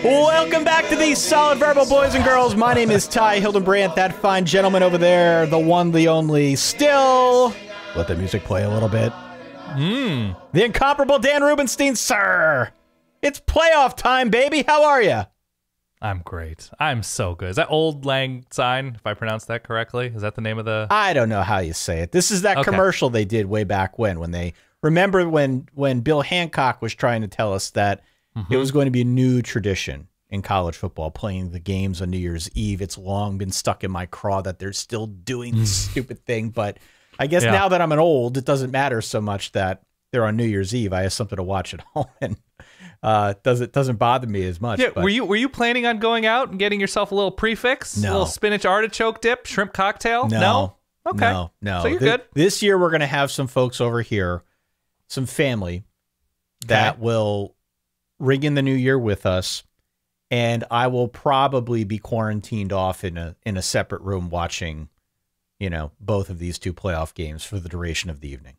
Welcome back to the Solid Verbal Boys and Girls. My name is Ty Hildenbrandt. That fine gentleman over there, the one, the only, still. Let the music play a little bit. The incomparable Dan Rubenstein, sir. It's playoff time, baby. How are you? I'm great. I'm so good. Is that Old Lang Syne, if I pronounced that correctly? Is that the name of the... I don't know how you say it. This is that commercial they did way back when they... Remember when Bill Hancock was trying to tell us that it was going to be a new tradition in college football, playing the games on New Year's Eve. It's long been stuck in my craw that they're still doing this stupid thing. But I guess now that I'm an old, it doesn't matter so much that they're on New Year's Eve. I have something to watch at home, and doesn't bother me as much. Yeah, but. were you planning on going out and getting yourself a little prefix? No. A little spinach artichoke dip, shrimp cocktail? No? Okay. No. So you're good. This year we're going to have some folks over here, some family that will ring in the new year with us, and I will probably be quarantined off in a separate room watching, both of these two playoff games for the duration of the evening.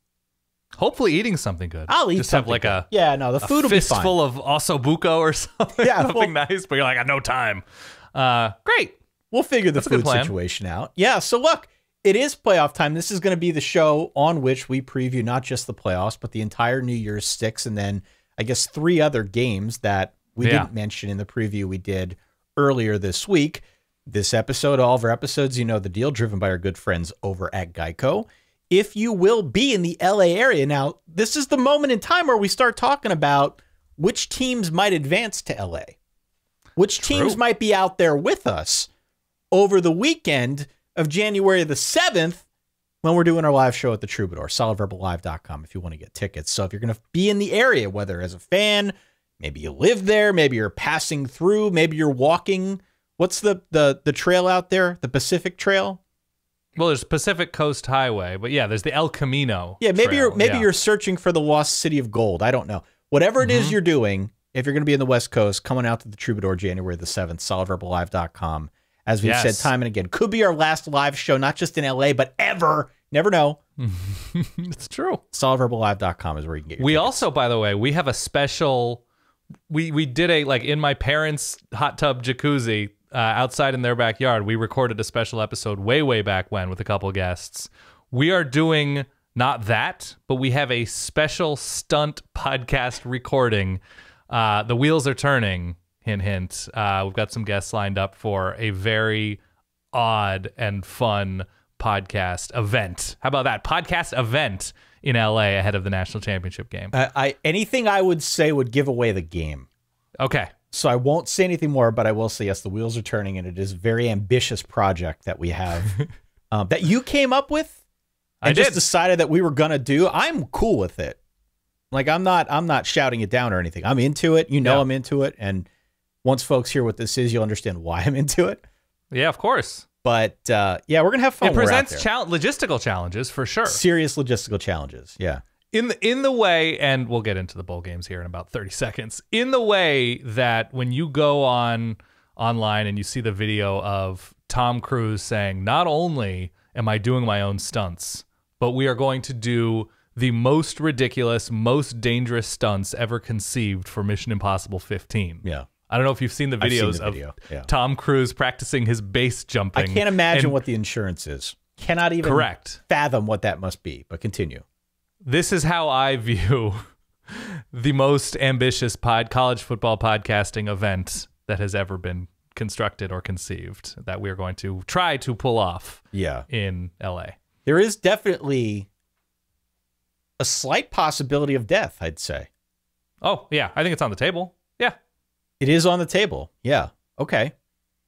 Hopefully eating something good. I'll eat Just something have like good. The food will be fine. Fistful of ossobuco or something. Yeah, something nice, but you're like, I got no time. Great. We'll figure the food situation out. Yeah, so look, it is playoff time. This is going to be the show on which we preview not just the playoffs, but the entire New Year's Six, and then I guess 3 other games that we didn't mention in the preview we did earlier this week. This episode, all of our episodes, you know the deal, driven by our good friends over at Geico. If you will be in the LA area, now this is the moment in time where we start talking about which teams might advance to LA. Which teams might be out there with us over the weekend of January the 7th when we're doing our live show at the Troubadour, solidverballive.com if you want to get tickets. So if you're going to be in the area, whether as a fan, maybe you live there, maybe you're passing through, maybe you're walking. What's the trail out there? The Pacific Trail? Well, there's Pacific Coast Highway, but yeah, there's the El Camino. Yeah, maybe trail. you're searching for the lost city of gold. I don't know. Whatever it is you're doing, if you're going to be in the West Coast, coming out to the Troubadour January the 7th, solidverballive.com. As we've said time and again, could be our last live show, not just in LA, but ever. Never know. It's true. Solidverballive.com is where you can get your tickets. Also, by the way, we have a special, we did a, in my parents' hot tub jacuzzi outside in their backyard, we recorded a special episode way back when with a couple guests. We are doing not that, but we have a special stunt podcast recording. The wheels are turning. Hint, hint. We've got some guests lined up for a very odd and fun podcast event. How about that? Podcast event in LA ahead of the national championship game. Anything I would say would give away the game. Okay. So I won't say anything more, but I will say, yes, the wheels are turning, and it is a very ambitious project that we have that you came up with and just decided that we were going to do. I'm cool with it. Like, I'm not shouting it down or anything. I'm into it. I'm into it. And once folks hear what this is, you'll understand why I'm into it. Yeah, of course. But, we're going to have fun. It presents logistical challenges, for sure. Serious logistical challenges, yeah. In the way, and we'll get into the bowl games here in about 30 seconds, in the way that when you go online and you see the video of Tom Cruise saying, not only am I doing my own stunts, but we are going to do the most ridiculous, most dangerous stunts ever conceived for Mission Impossible 15. Yeah. I don't know if you've seen the videos of Tom Cruise practicing his base jumping. I can't imagine what the insurance is. Cannot even fathom what that must be, but continue. This is how I view the most ambitious college football podcasting event that has ever been constructed or conceived that we are going to try to pull off in LA. There is definitely a slight possibility of death, I'd say. Oh, yeah. I think it's on the table. Yeah. It is on the table. Yeah. Okay.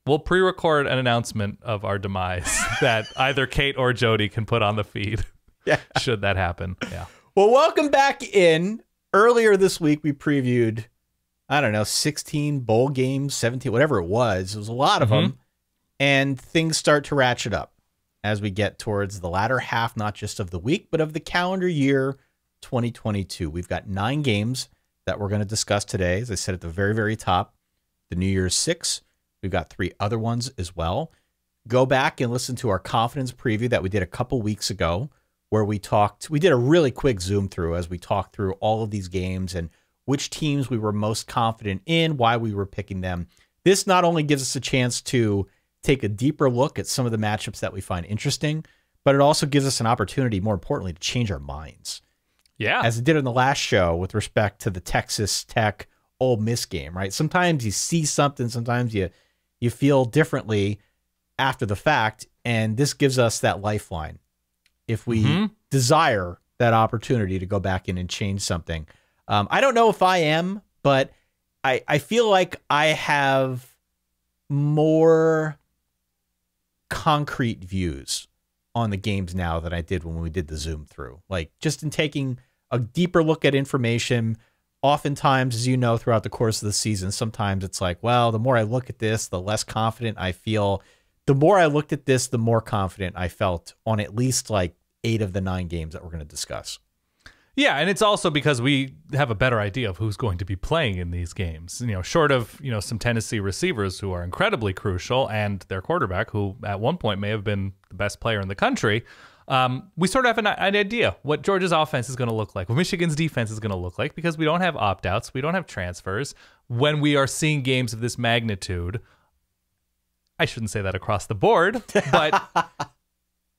We'll pre-record an announcement of our demise that either Kate or Jody can put on the feed. Yeah. Should that happen. Yeah. Well, welcome back in. Earlier this week, we previewed, 16 bowl games, 17, whatever it was. It was a lot of them. And things start to ratchet up as we get towards the latter half, not just of the week, but of the calendar year 2022. We've got 9 games that we're going to discuss today. As I said at the very, very top, the New Year's 6. We've got 3 other ones as well. Go back and listen to our confidence preview that we did a couple weeks ago, where we did a really quick zoom through as we talked through all of these games and which teams we were most confident in, why we were picking them. This not only gives us a chance to take a deeper look at some of the matchups that we find interesting, but it also gives us an opportunity, more importantly, to change our minds. Yeah. As it did in the last show with respect to the Texas Tech Ole Miss game, right? Sometimes you see something, sometimes you feel differently after the fact, and this gives us that lifeline. If we desire that opportunity to go back in and change something. I don't know if I am, but I feel like I have more concrete views on the games now than I did when we did the zoom through. Like, just in taking a deeper look at information, oftentimes, as you know, throughout the course of the season, sometimes it's like, well, the more I look at this, the less confident I feel. The more I looked at this, the more confident I felt on at least like 8 of the 9 games that we're going to discuss. Yeah, and it's also because we have a better idea of who's going to be playing in these games. Short of, some Tennessee receivers who are incredibly crucial and their quarterback, who at one point may have been the best player in the country, we sort of have an idea what Georgia's offense is going to look like, what Michigan's defense is going to look like, because we don't have opt-outs, we don't have transfers. When we are seeing games of this magnitude, I shouldn't say that across the board, but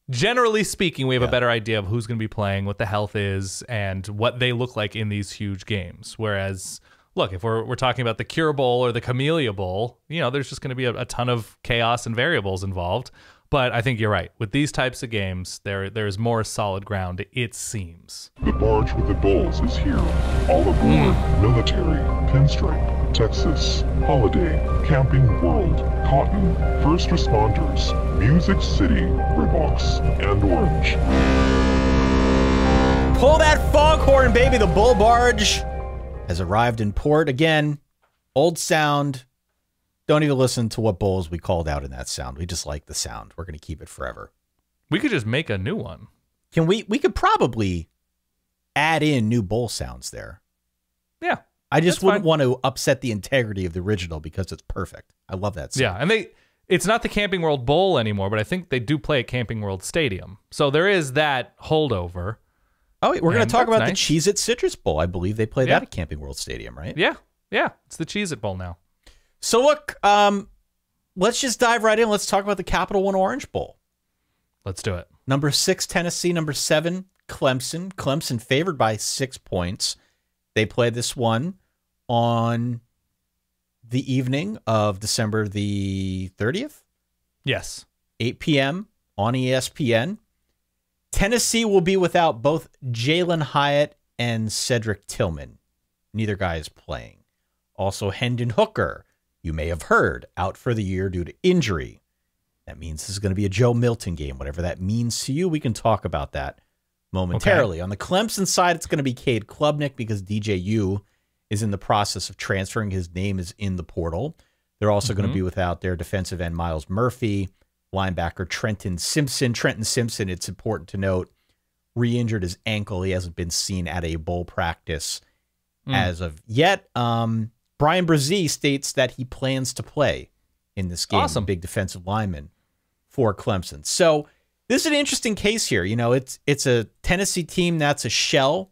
generally speaking, we have a better idea of who's going to be playing, what the health is, and what they look like in these huge games. Whereas, look, if we're talking about the Cure Bowl or the Camellia Bowl, there's just going to be a ton of chaos and variables involved. But I think you're right. With these types of games, there's more solid ground, it seems. The barge with the bowls is here. All aboard. Military, Pinstripe, Texas, Holiday, Camping World, Cotton, First Responders, Music City, Ribox, and Orange. Pull that foghorn, baby. The bull barge has arrived in port. Again, old sound. Don't even listen to what bowls we called out in that sound. We just like the sound. We're going to keep it forever. We could just make a new one. Can we could probably add in new bowl sounds there. Yeah. I just wouldn't want to upset the integrity of the original because it's perfect. I love that sound. Yeah, and it's not the Camping World Bowl anymore, but I think they do play at Camping World Stadium. So there is that holdover. Oh, we're going to talk about the Cheez-It Citrus Bowl. I believe they play that at Camping World Stadium, right? Yeah. Yeah. It's the Cheez-It Bowl now. So look, let's just dive right in. Let's talk about the Capital One Orange Bowl. Let's do it. Number 6, Tennessee. Number 7, Clemson. Clemson favored by 6 points. They played this one on the evening of December the 30th. Yes. 8 p.m. on ESPN. Tennessee will be without both Jalen Hyatt and Cedric Tillman. Neither guy is playing. Also, Hendon Hooker, you may have heard, out for the year due to injury. That means this is going to be a Joe Milton game. Whatever that means to you, we can talk about that momentarily. Okay. On the Clemson side, it's going to be Cade Klubnik because DJU is in the process of transferring. His name is in the portal. They're also going to be without their defensive end, Miles Murphy, linebacker Trenton Simpson. Trenton Simpson, it's important to note, re-injured his ankle. He hasn't been seen at a bowl practice as of yet. Brian Brzee states that he plans to play in this game. Awesome. Big defensive lineman for Clemson. So this is an interesting case here. It's a Tennessee team that's a shell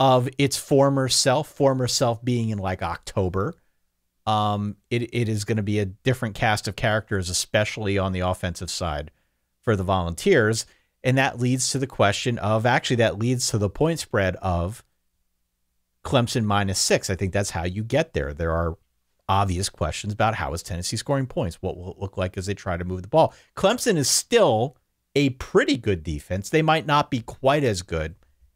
of its former self being in like October. It is going to be a different cast of characters, especially on the offensive side for the Volunteers. And that leads to the question of, actually that leads to the point spread of Clemson -6. I think that's how you get there. There are obvious questions about how is Tennessee scoring points? What will it look like as they try to move the ball? Clemson is still a pretty good defense. They might not be quite as good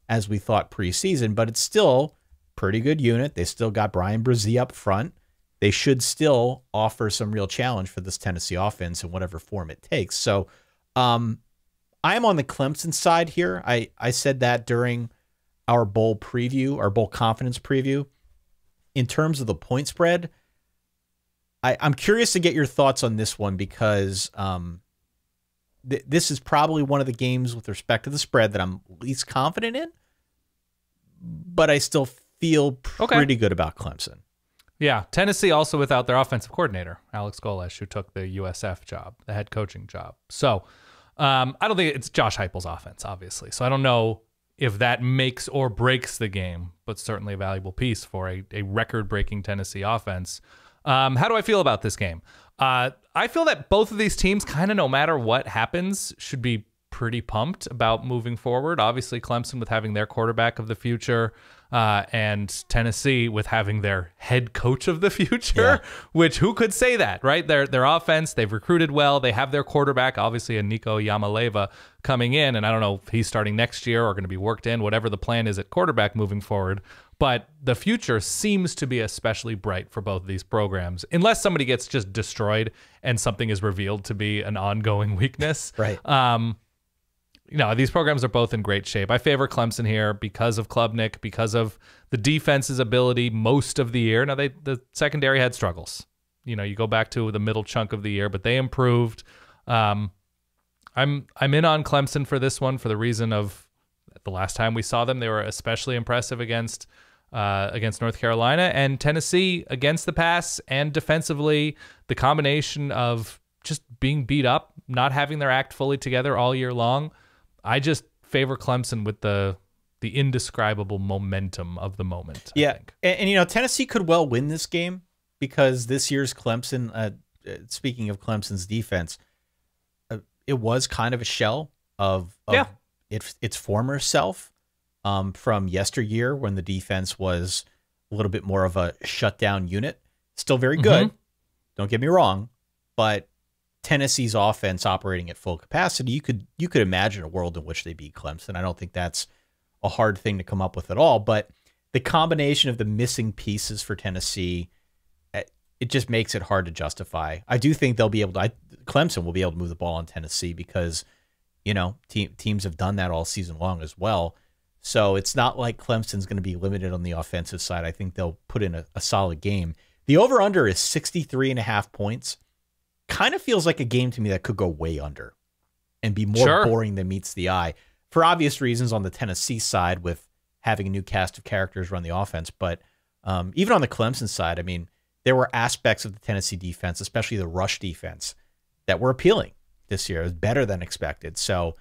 as we thought preseason, but it's still a pretty good unit. They still got Brian Brzee up front. They should still offer some real challenge for this Tennessee offense in whatever form it takes. So I'm on the Clemson side here. I said that during our bowl preview, our bowl confidence preview. In terms of the point spread, I'm curious to get your thoughts on this one because this is probably one of the games with respect to the spread that I'm least confident in, but I still feel pretty good about Clemson. Yeah, Tennessee also without their offensive coordinator, Alex Golesh, who took the USF job, the head coaching job. So I don't think it's Josh Heupel's offense, obviously. So I don't know if that makes or breaks the game, but certainly a valuable piece for a record-breaking Tennessee offense. How do I feel about this game? I feel that both of these teams, kind of no matter what happens, should be pretty pumped about moving forward. Obviously, Clemson with having their quarterback of the future, and Tennessee with having their head coach of the future, which who could say that, right? Their offense, they've recruited well. They have their quarterback, obviously a Nico Yamaleva coming in, and I don't know if he's starting next year or going to be worked in, whatever the plan is at quarterback moving forward. But the future seems to be especially bright for both of these programs, unless somebody gets just destroyed and something is revealed to be an ongoing weakness. Right. These programs are both in great shape. I favor Clemson here because of Klubnik, because of the defense's ability most of the year. Now, the secondary had struggles. You go back to the middle chunk of the year, but they improved. I'm in on Clemson for this one for the reason of the last time we saw them, they were especially impressive against North Carolina, and Tennessee against the pass and defensively, the combination of just being beat up, not having their act fully together all year long. I just favor Clemson with the indescribable momentum of the moment. Yeah, I think. And Tennessee could well win this game because this year's Clemson, speaking of Clemson's defense, it was kind of a shell of its former self from yesteryear when the defense was a little bit more of a shutdown unit. Still very good, don't get me wrong, but Tennessee's offense operating at full capacity, you could imagine a world in which they beat Clemson. I don't think that's a hard thing to come up with at all, but the combination of the missing pieces for Tennessee, it just makes it hard to justify. I do think Clemson will be able to move the ball on Tennessee because teams have done that all season long as well. So it's not like Clemson's going to be limited on the offensive side. I think they'll put in a solid game. The over-under is 63.5 points. Kind of feels like a game to me that could go way under and be more boring than meets the eye for obvious reasons on the Tennessee side with having a new cast of characters run the offense. But even on the Clemson side, I mean, there were aspects of the Tennessee defense, especially the rush defense, that were appealing this year. It was better than expected. So,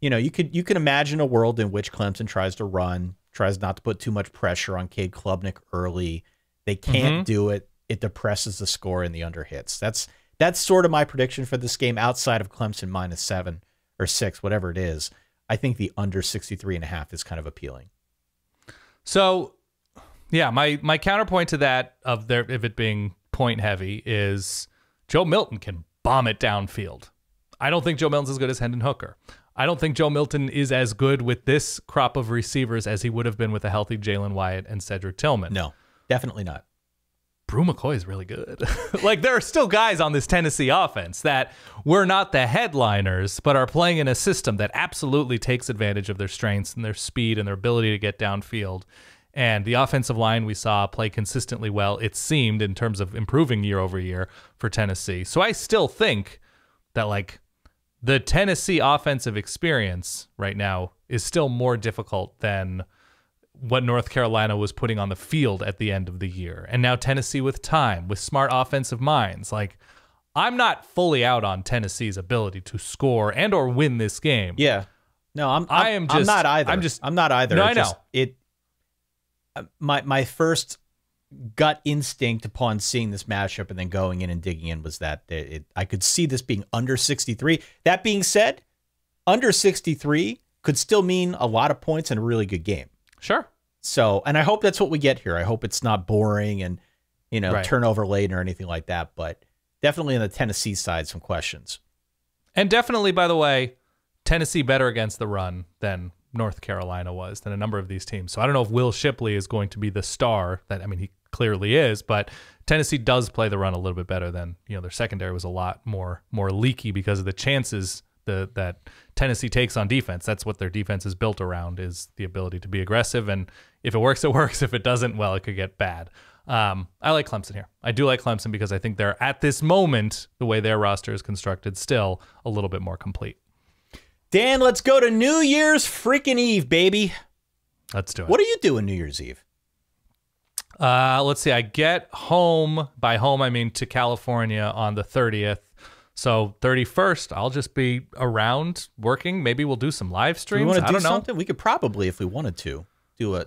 you can imagine a world in which Clemson tries to run, tries not to put too much pressure on Cade Klubnik early. They can't do it. It depresses the score and the under hits. That's sort of my prediction for this game outside of Clemson -7 or 6, whatever it is. I think the under 63.5 is kind of appealing. So, yeah, my counterpoint to that of it being point heavy is Joe Milton can bomb it downfield. I don't think Joe Milton's as good as Hendon Hooker. I don't think Joe Milton is as good with this crop of receivers as he would have been with a healthy Jalen Wyatt and Cedric Tillman. No, definitely not. Brew McCoy is really good. Like, there are still guys on this Tennessee offense that were not the headliners, but are playing in a system that absolutely takes advantage of their strengths and their speed and their ability to get downfield. And the offensive line we saw play consistently well, it seemed, in terms of improving year over year for Tennessee. So I still think that, the Tennessee offensive experience right now is still more difficult than what North Carolina was putting on the field at the end of the year. And now Tennessee with time, with smart offensive minds. I'm not fully out on Tennessee's ability to score and or win this game. Yeah. No, I'm not either. I'm not either. No, I know. My first gut instinct upon seeing this matchup and then going in and digging in was that I could see this being under 63. That being said, under 63 could still mean a lot of points and a really good game. Sure. So, and I hope that's what we get here. I hope it's not boring and, turnover laden or anything like that, but definitely on the Tennessee side, some questions. And definitely, by the way, Tennessee better against the run than North Carolina was, than a number of these teams. So I don't know if Will Shipley is going to be the star he clearly is, but Tennessee does play the run a little bit better than, their secondary was a lot more leaky because of the chances that Tennessee takes on defense. That's what their defense is built around, is the ability to be aggressive. And if it works, it works. If it doesn't, well, it could get bad. I like Clemson here. I do like Clemson because I think they're, at this moment, the way their roster is constructed, still a little bit more complete. Dan, let's go to New Year's freaking Eve, baby. Let's do it. What are you doing New Year's Eve? Let's see. I get home. By home, I mean to California on the 30th. So 31st, I'll just be around working. Maybe we'll do some live streams. Do we want to I don't know. something? We could probably, if we wanted to,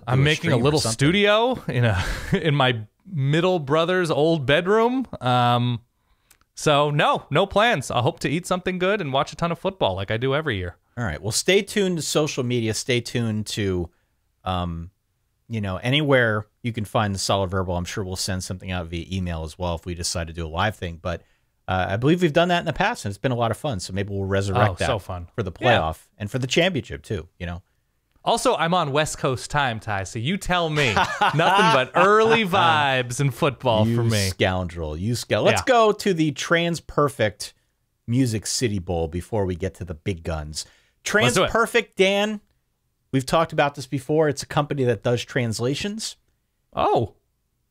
I'm making a little studio in my middle brother's old bedroom. So no plans. I hope to eat something good and watch a ton of football like I do every year. All right. Well, stay tuned to social media. Stay tuned to, anywhere you can find the Solid Verbal. I'm sure we'll send something out via email as well if we decide to do a live thing. But I believe we've done that in the past, and it's been a lot of fun. So maybe we'll resurrect that so fun. For the playoff and for the championship too. Also, I'm on West Coast time, Ty, so you tell me. Nothing but early vibes in football for me. Scoundrel. Let's go to the Trans-Perfect Music City Bowl before we get to the big guns. Trans-Perfect, Dan, we've talked about this before. It's a company that does translations. Oh.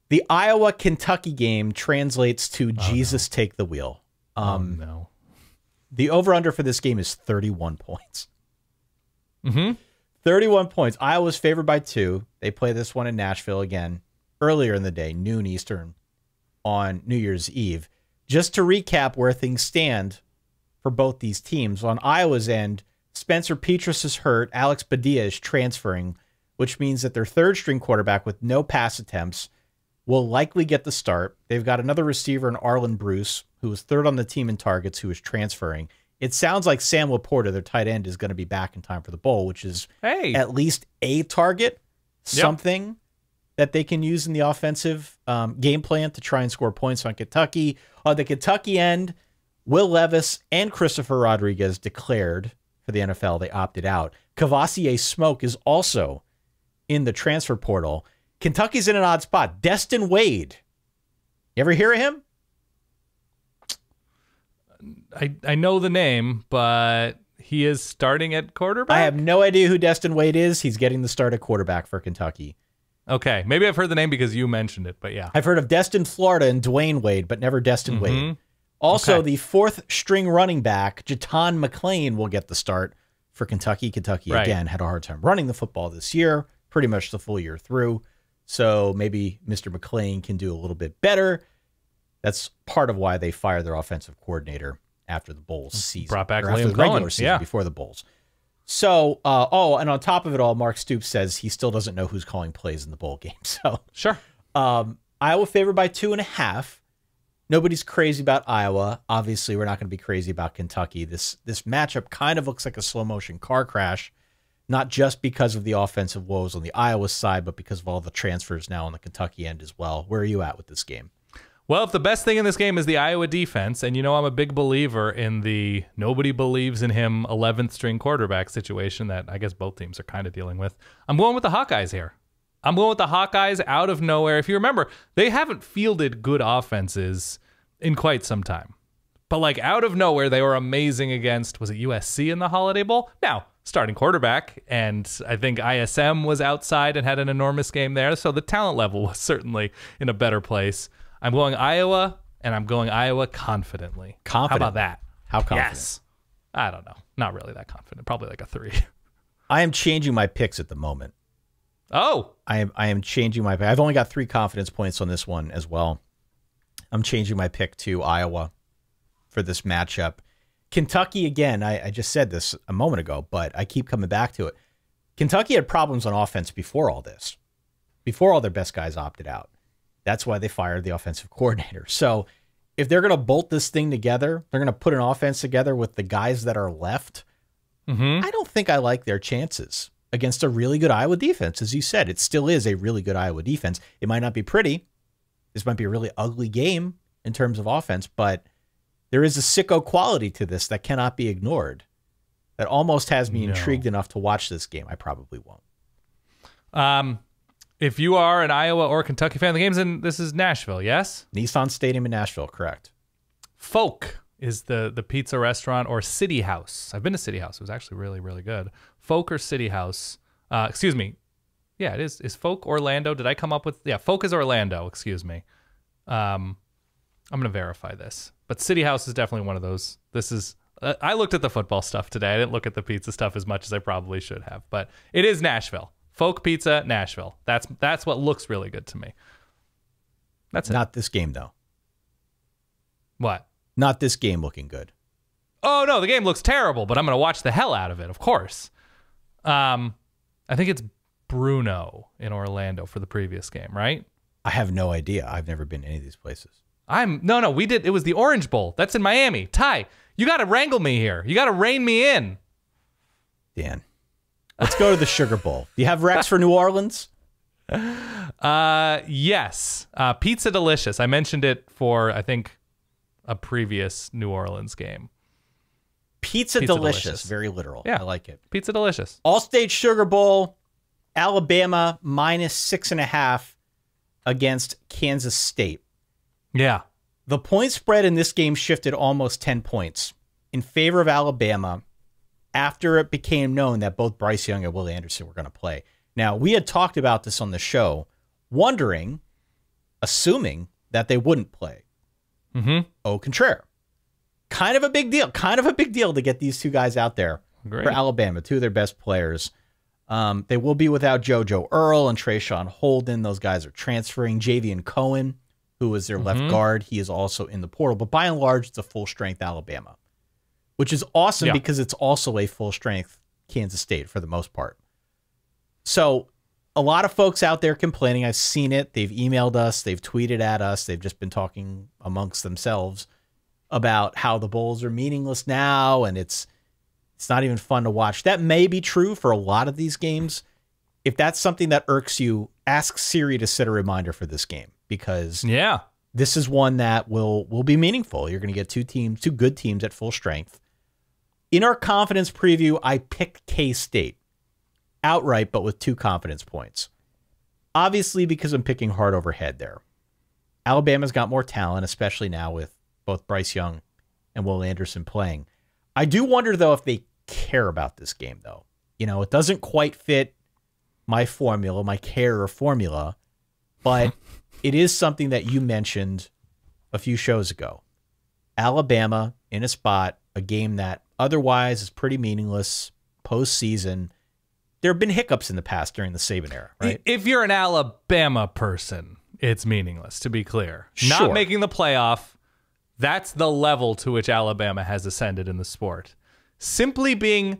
The Iowa-Kentucky game translates to Jesus Take the Wheel. No. The over-under for this game is 31 points. Mm-hmm. 31 points. Iowa's favored by 2. They play this one in Nashville again earlier in the day, noon Eastern, on New Year's Eve. Just to recap where things stand for both these teams. On Iowa's end, Spencer Petras is hurt. Alex Padilla is transferring, which means that their third-string quarterback with no pass attempts will likely get the start. They've got another receiver in Arlen Bruce, who was third on the team in targets, who is transferring. It sounds like Sam Laporta, their tight end, is going to be back in time for the bowl, which is at least a target, something that they can use in the offensive game plan to try and score points on Kentucky. On the Kentucky end, Will Levis and Christopher Rodriguez declared for the NFL. They opted out. Kavasier Smoke is also in the transfer portal. Kentucky's in an odd spot. Destin Wade. You ever hear of him? I know the name, but he is starting at quarterback? I have no idea who Destin Wade is. He's getting the start at quarterback for Kentucky. Okay. Maybe I've heard the name because you mentioned it, but yeah. I've heard of Destin Florida and Dwayne Wade, but never Destin Wade. Also, the fourth-string running back, Jatan McClain, will get the start for Kentucky. Kentucky, again, had a hard time running the football this year, pretty much the full year through. So maybe Mr. McClain can do a little bit better. That's part of why they fired their offensive coordinator after the Bowls season. Brought back Liam regular season before the Bowls. So, and on top of it all, Mark Stoops says he still doesn't know who's calling plays in the bowl game. So, Iowa favored by 2.5. Nobody's crazy about Iowa. Obviously, we're not going to be crazy about Kentucky. This matchup kind of looks like a slow motion car crash, not just because of the offensive woes on the Iowa side, but because of all the transfers now on the Kentucky end as well. Where are you at with this game? Well, if the best thing in this game is the Iowa defense, and I'm a big believer in the nobody believes in him 11th string quarterback situation that I guess both teams are kind of dealing with, I'm going with the Hawkeyes here. I'm going with the Hawkeyes out of nowhere. If you remember, they haven't fielded good offenses in quite some time. But out of nowhere, they were amazing against, was it USC in the Holiday Bowl? Now, starting quarterback, and I think ISM was outside and had an enormous game there, so the talent level was certainly in a better place. I'm going Iowa, and I'm going Iowa confidently. How about that? How confident? Yes. I don't know. Not really that confident. Probably like a 3. I am changing my picks at the moment. Oh. I am changing my pick. I've only got 3 confidence points on this one as well. I'm changing my pick to Iowa for this matchup. Kentucky, again, I just said this a moment ago, but I keep coming back to it. Kentucky had problems on offense before all this, before all their best guys opted out. That's why they fired the offensive coordinator. So if they're going to bolt this thing together, they're going to put an offense together with the guys that are left. I don't think I like their chances against a really good Iowa defense. As you said, it still is a really good Iowa defense. It might not be pretty. This might be a really ugly game in terms of offense, but there is a sicko quality to this that cannot be ignored. That almost has me intrigued enough to watch this game. I probably won't. If you are an Iowa or Kentucky fan, the game's in, this is Nashville, yes? Nissan Stadium in Nashville, correct. Folk is the pizza restaurant, or City House. I've been to City House. It was actually really, really good. Folk or City House. Excuse me. Yeah, it is. Is Folk Orlando? Did I come up with... Yeah, Folk is Orlando. Excuse me. I'm going to verify this. But City House is definitely one of those. This is... I looked at the football stuff today. I didn't look at the pizza stuff as much as I probably should have. But it is Nashville. Folk Pizza, Nashville. That's what looks really good to me. That's it. Not this game, though. What? Not this game looking good. Oh, no, the game looks terrible, but I'm going to watch the hell out of it, of course. I think it's Bruno in Orlando for the previous game, right? I have no idea. I've never been to any of these places. No, we did. It was the Orange Bowl. That's in Miami. Ty, you got to wrangle me here. You got to rein me in. Dan, let's go to the Sugar Bowl. Do you have Rex for New Orleans? Yes. Pizza Delicious. I mentioned it for, I think, a previous New Orleans game. Pizza Delicious. Very literal. Yeah. I like it. Pizza Delicious. All-State Sugar Bowl, Alabama -6.5 against Kansas State. Yeah. The point spread in this game shifted almost 10 points in favor of Alabama after it became known that both Bryce Young and Will Anderson were going to play. Now, we had talked about this on the show, assuming that they wouldn't play. Au contraire. Kind of a big deal to get these two guys out there for Alabama, two of their best players. They will be without JoJo Earl and Trayshawn Holden. Those guys are transferring. Javian Cohen, who is their left guard, he is also in the portal. But by and large, it's a full-strength Alabama, which is awesome because it's also a full-strength Kansas State for the most part. So a lot of folks out there complaining. I've seen it. They've emailed us. They've tweeted at us. They've just been talking amongst themselves about how the bowls are meaningless now, and it's not even fun to watch. That may be true for a lot of these games. If that's something that irks you, ask Siri to set a reminder for this game, because this is one that will be meaningful. You're going to get two good teams at full strength. In our confidence preview, I picked K-State outright, but with 2 confidence points. Obviously, because I'm picking hard over head there. Alabama's got more talent, especially now with both Bryce Young and Will Anderson playing. I do wonder, though, if they care about this game, though. You know, it doesn't quite fit my formula, my care formula, but it is something that you mentioned a few shows ago. Alabama in a spot, a game that otherwise is pretty meaningless postseason. There have been hiccups in the past during the Saban era, right? If you're an Alabama person, it's meaningless, to be clear. Sure. Not making the playoff, that's the level to which Alabama has ascended in the sport. Simply being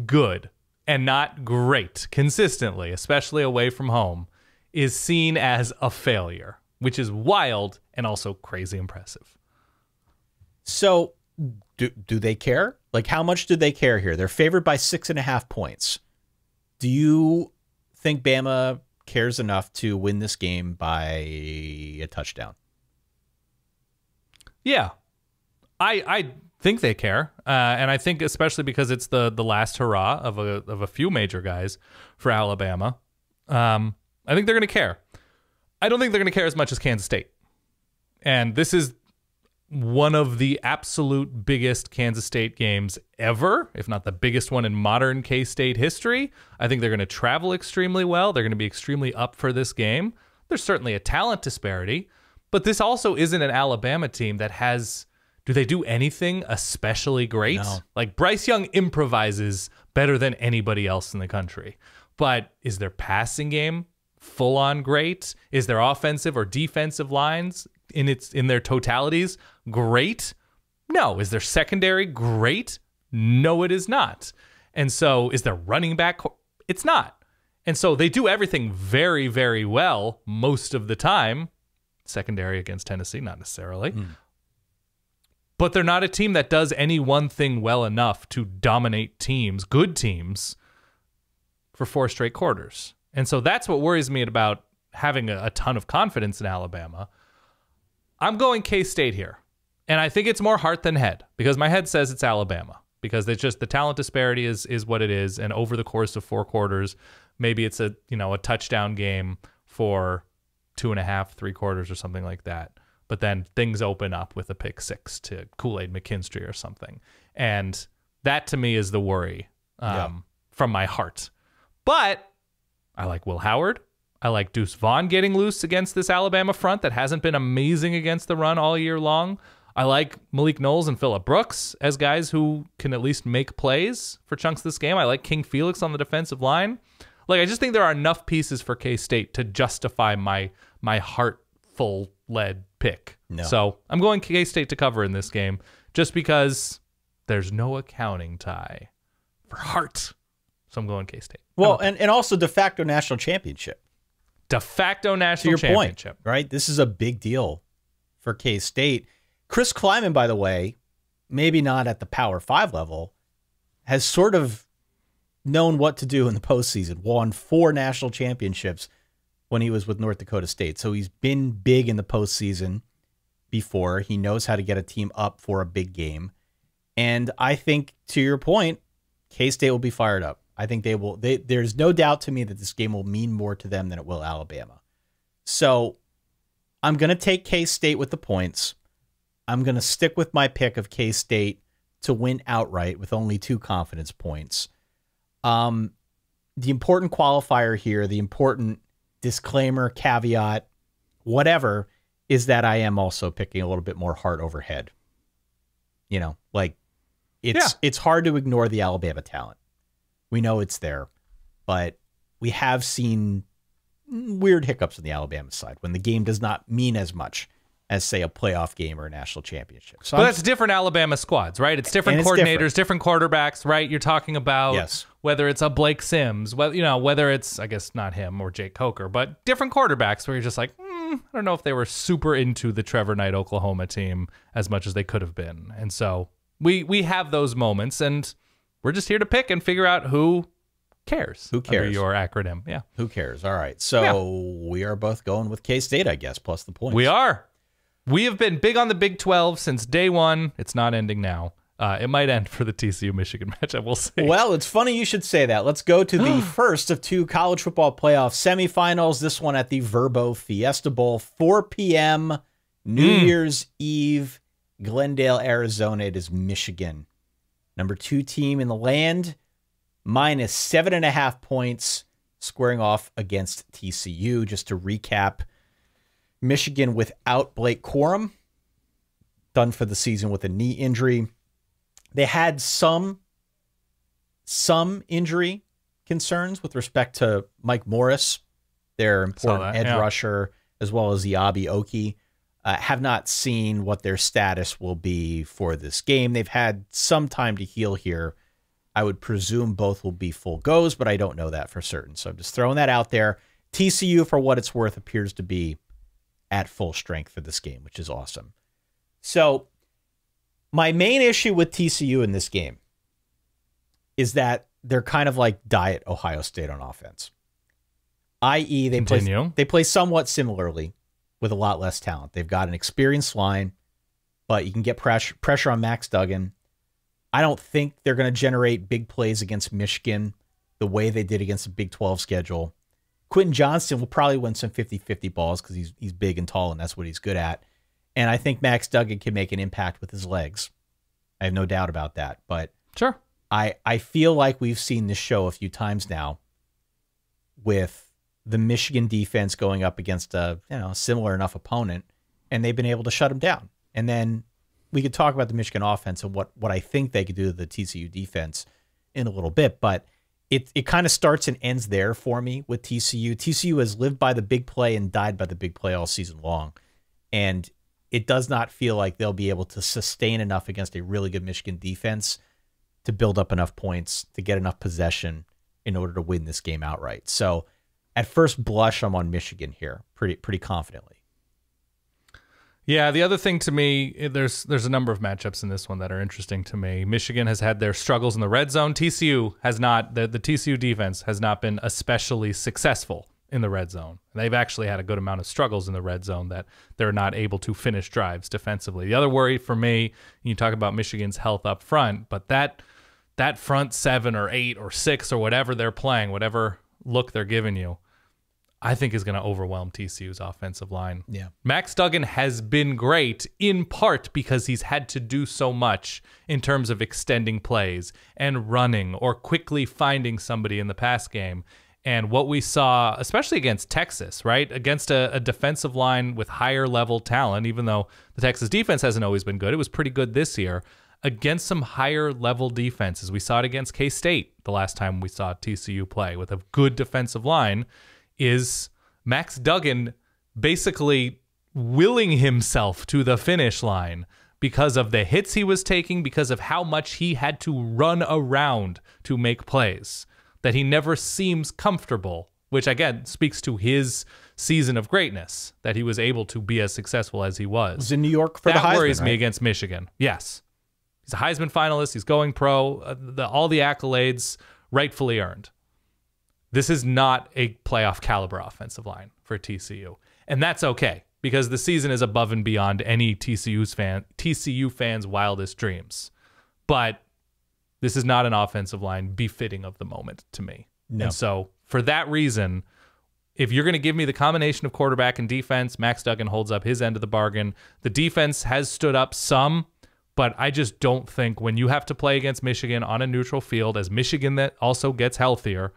good and not great consistently, especially away from home, is seen as a failure, which is wild and also crazy impressive. So do they care? Like, how much do they care here? They're favored by 6.5 points. Do you think Bama cares enough to win this game by a touchdown? Yeah, I think they care, and I think especially because it's the last hurrah of a few major guys for Alabama. I think they're going to care. I don't think they're going to care as much as Kansas State, and this is one of the absolute biggest Kansas State games ever, if not the biggest one in modern K-State history. I think they're going to travel extremely well. They're going to be extremely up for this game. There's certainly a talent disparity, but this also isn't an Alabama team that has, do they do anything especially great? No. Like, Bryce Young improvises better than anybody else in the country. But is their passing game full on great? Is their offensive or defensive lines in their totalities great? No. Is their secondary great? No, it is not. And so is their running back? It's not. And so they do everything very, very well most of the time. Secondary against Tennessee, not necessarily. But they're not a team that does any one thing well enough to dominate teams, good teams, for 4 straight quarters. And so that's what worries me about having a ton of confidence in Alabama. I'm going K-State here. And I think it's more heart than head, because my head says it's Alabama, because it's just the talent disparity is what it is. And over the course of 4 quarters, maybe it's a touchdown game for 2.5, 3 quarters or something like that. But then things open up with a pick 6 to Kool-Aid McKinstry or something. And that to me is the worry from my heart. But I like Will Howard. I like Deuce Vaughn getting loose against this Alabama front that hasn't been amazing against the run all year long. I like Malik Knowles and Phillip Brooks as guys who can at least make plays for chunks of this game. I like King Felix on the defensive line. Like, I just think there are enough pieces for K-State to justify my heartful-led pick. No. So I'm going K-State to cover in this game just because there's no accounting tie for heart. So I'm going K-State. Well, and also de facto national championship. De facto national to your championship. Point, right? This is a big deal for K-State. Chris Kleiman, by the way, maybe not at the Power 5 level, has sort of known what to do in the postseason. Won 4 national championships when he was with North Dakota State. So he's been big in the postseason before. He knows how to get a team up for a big game. And I think, to your point, K-State will be fired up. I think they will. There's no doubt to me that this game will mean more to them than it will Alabama. So I'm going to take K-State with the points. I'm going to stick with my pick of K-State to win outright with only 2 confidence points. The important qualifier here, the important disclaimer, caveat, whatever, is that I am also picking a little bit more heart over head. You know, like it's hard to ignore the Alabama talent. We know it's there, but we have seen weird hiccups on the Alabama side when the game does not mean as much as, say, a playoff game or a national championship. So but that's different Alabama squads, right? It's different coordinators, different quarterbacks, right? You're talking about whether it's a Blake Sims, whether it's, I guess, not him or Jake Coker, but different quarterbacks where you're just like, I don't know if they were super into the Trevor Knight Oklahoma team as much as they could have been. And so we have those moments, and we're just here to pick and figure out who cares. Who cares? Under your acronym. Yeah. Who cares? All right. So we are both going with K-State, I guess, plus the points. We are. We have been big on the Big 12 since day one. It's not ending now. It might end for the TCU-Michigan matchup. We'll see. Well, it's funny you should say that. Let's go to the first of 2 college football playoff semifinals. This one at the Verbo Fiesta Bowl, 4 p.m., New Year's Eve, Glendale, Arizona. It is Michigan. Number 2 team in the land, minus 7.5 points, squaring off against TCU. Just to recap, Michigan without Blake Corum, done for the season with a knee injury. They had some injury concerns with respect to Mike Morris, their important edge rusher, as well as Iabi Oki. Have not seen what their status will be for this game. They've had some time to heal here. I would presume both will be full goes, but I don't know that for certain. So I'm just throwing that out there. TCU, for what it's worth, appears to be at full strength for this game, which is awesome. So my main issue with TCU in this game is that they're kind of like Diet Ohio State on offense, i.e. they play somewhat similarly with a lot less talent. They've got an experienced line, but you can get pressure on Max Duggan. I don't think they're going to generate big plays against Michigan the way they did against the Big 12 schedule. Quentin Johnston will probably win some 50-50 balls because he's big and tall, and that's what he's good at. And I think Max Duggan can make an impact with his legs. I have no doubt about that. But sure, I feel like we've seen this show a few times now with the Michigan defense going up against a similar enough opponent, and they've been able to shut them down. And then we could talk about the Michigan offense and what I think they could do to the TCU defense in a little bit, but it kind of starts and ends there for me with TCU. TCU has lived by the big play and died by the big play all season long, and it does not feel like they'll be able to sustain enough against a really good Michigan defense to build up enough points, to get enough possession in order to win this game outright. So at first blush, I'm on Michigan here pretty confidently. Yeah, the other thing to me, there's a number of matchups in this one that are interesting to me. Michigan has had their struggles in the red zone. TCU has not. The TCU defense has not been especially successful in the red zone. They've actually had a good amount of struggles in the red zone that they're not able to finish drives defensively. The other worry for me, you talk about Michigan's health up front, but that front 7 or 8 or 6 or whatever they're playing, whatever look they're giving you, I think is going to overwhelm TCU's offensive line. Yeah. Max Duggan has been great in part because he's had to do so much in terms of extending plays and running or quickly finding somebody in the pass game. And what we saw, especially against Texas, right? Against a defensive line with higher level talent, even though the Texas defense hasn't always been good, it was pretty good this year. Against some higher level defenses, we saw it against K-State the last time we saw TCU play with a good defensive line, is Max Duggan basically willing himself to the finish line because of the hits he was taking, because of how much he had to run around to make plays, that he never seems comfortable, which again speaks to his season of greatness, that he was able to be as successful as he was. It was in New York for the Heisman, that worries me right? against Michigan. Yes. He's a Heisman finalist. He's going pro. All the accolades rightfully earned. This is not a playoff caliber offensive line for TCU. And that's okay, because the season is above and beyond any TCU fans' wildest dreams. But this is not an offensive line befitting of the moment to me. No. And so for that reason, if you're going to give me the combination of quarterback and defense, Max Duggan holds up his end of the bargain. The defense has stood up some, but I just don't think when you have to play against Michigan on a neutral field, as Michigan that also gets healthier,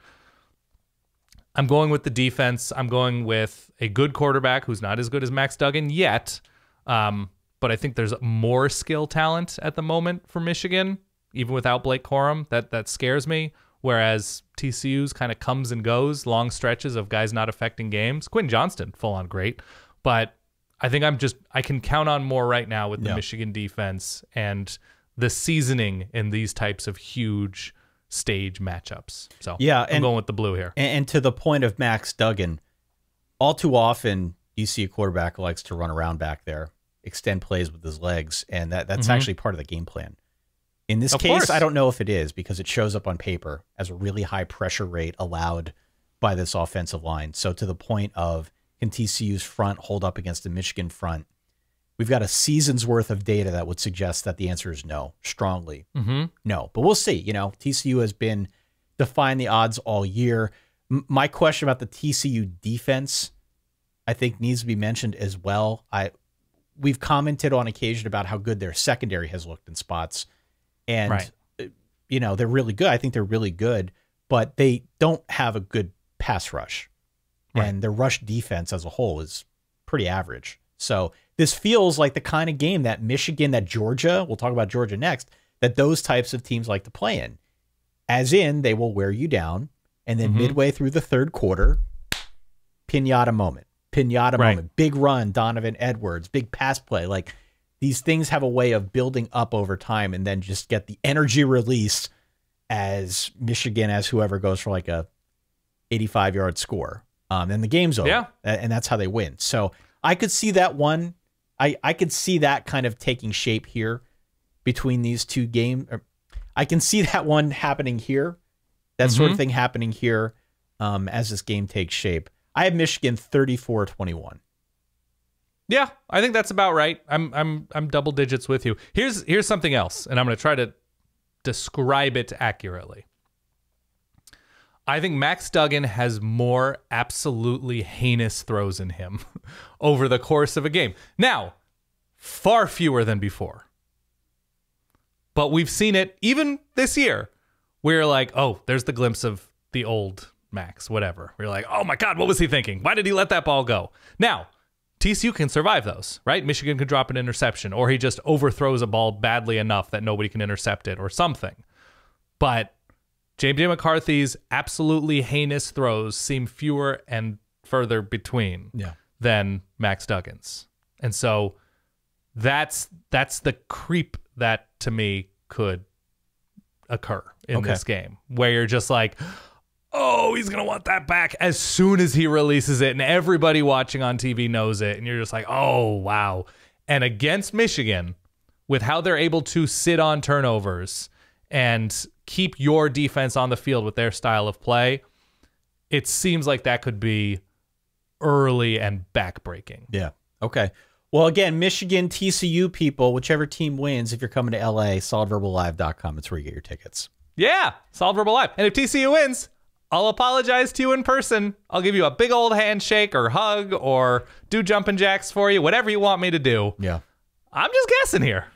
I'm going with the defense. I'm going with a good quarterback who's not as good as Max Duggan yet, but I think there's more skill talent at the moment for Michigan, even without Blake Corum. That scares me, whereas TCU's kind of comes and goes, long stretches of guys not affecting games. Quinn Johnston, full on great, but I think I can count on more right now with the Michigan defense and the seasoning in these types of huge stage matchups. So yeah, I'm going with the blue here. And to the point of Max Duggan, all too often you see a quarterback who likes to run around back there, extend plays with his legs, and that's actually part of the game plan. In this case, I don't know if it is, because it shows up on paper as a really high pressure rate allowed by this offensive line. So to the point of, can TCU's front hold up against the Michigan front? We've got a season's worth of data that would suggest that the answer is no, strongly. No, but we'll see. TCU has been defying the odds all year. My question about the TCU defense, I think, needs to be mentioned as well. We've commented on occasion about how good their secondary has looked in spots. And, they're really good. I think they're really good, but they don't have a good pass rush. Right. And their rush defense as a whole is pretty average. So this feels like the kind of game that Michigan, that Georgia, we'll talk about Georgia next, that those types of teams like to play in. As in, they will wear you down, and then midway through the third quarter, pinata moment, big run, Donovan Edwards, big pass play. Like, these things have a way of building up over time and then just get the energy release as Michigan, as whoever goes for like a 85-yard score. And the game's over. Yeah. And that's how they win. So I could see that one. I could see that kind of taking shape here between these two games. I can see that one happening here, that sort of thing happening here as this game takes shape. I have Michigan 34-21. Yeah, I think that's about right. I'm double digits with you. Here's something else, and I'm going to try to describe it accurately. I think Max Duggan has more absolutely heinous throws in him over the course of a game. Now, far fewer than before. But we've seen it even this year. We're like, oh, there's the glimpse of the old Max, whatever. We're like, oh my God, what was he thinking? Why did he let that ball go? Now, TCU can survive those, right? Michigan can drop an interception, or he just overthrows a ball badly enough that nobody can intercept it or something. But J.J. McCarthy's absolutely heinous throws seem fewer and further between than Max Duggan's. And so that's the creep that, to me, could occur in this game, where you're just like, oh, he's going to want that back as soon as he releases it, and everybody watching on TV knows it, and you're just like, oh, wow. And against Michigan, with how they're able to sit on turnovers and keep your defense on the field with their style of play, it seems like that could be early and backbreaking. Yeah. Okay. Well, again, Michigan, TCU people, whichever team wins, if you're coming to LA, solidverballive.com. It's where you get your tickets. Yeah, Solid Verbal Live. And if TCU wins, I'll apologize to you in person. I'll give you a big old handshake or hug or do jumping jacks for you, whatever you want me to do. Yeah. I'm just guessing here.